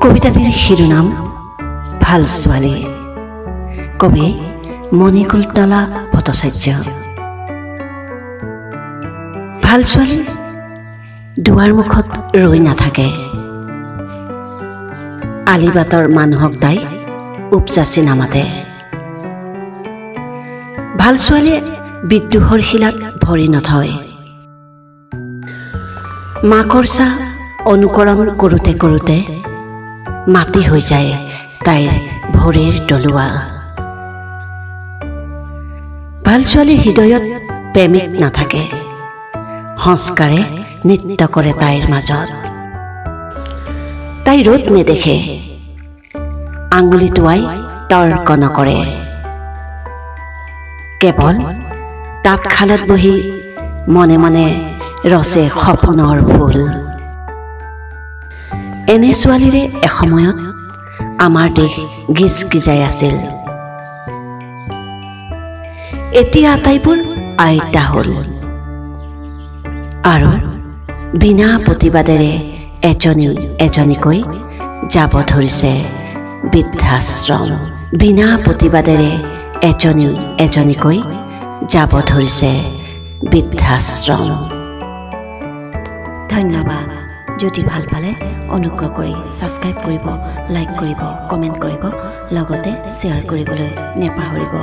কবিতাটিৰ শিৰোনাম ভাল ছোৱালী। কবি মণিকুন্তলা ভট্টাচাৰ্য। ভাল ছোৱালী দুৱাৰ মুখত ৰৈ নাথাকে, আলিবাটৰ মানুহক তাই উপজাচি নামাতে। ভাল ছোৱালীয়ে বিদ্ৰোহৰ শিলাত ভৰি নথয়, মাকৰ চাহ অনুকৰণ কৰোঁতে কৰোঁতে মাটি হৈ যায় তাইৰ ভৰিৰ তলুৱা। ভাল ছোৱালীৰ হৃদয়ত প্ৰেমিক নাথাকে, সংস্কাৰে নৃত্য কৰে তাইৰ মাজত। তাই ৰ'দ নেদেখে, আঙুলি টোৱাই তৰ্ক নকৰে, কেৱল তাঁতশালত বহি মনে মনে ৰচে সপোনৰ ফুল। এনে ছোৱালীৰে এসময়ত আমাৰ দেশ গিজ গিজাই আছিল। এতিয়া আটাইবোৰ আইতা হ'ল আৰু বিনা প্ৰতিবাদেৰে এজনী এজনীকৈ যাব ধৰিছে বৃদ্ধাশ্ৰম। বিনা প্ৰতিবাদেৰে এজনী এজনীকৈ যাব ধৰিছে বৃদ্ধাশ্ৰম। ধন্যবাদ। যদি ভাল পালে অনুগ্ৰহ কৰি ছাবস্ক্ৰাইব কৰিব, লাইক কৰিব, কমেণ্ট কৰিব, লগতে শ্বেয়াৰ কৰিবলৈ নেপাহৰিব।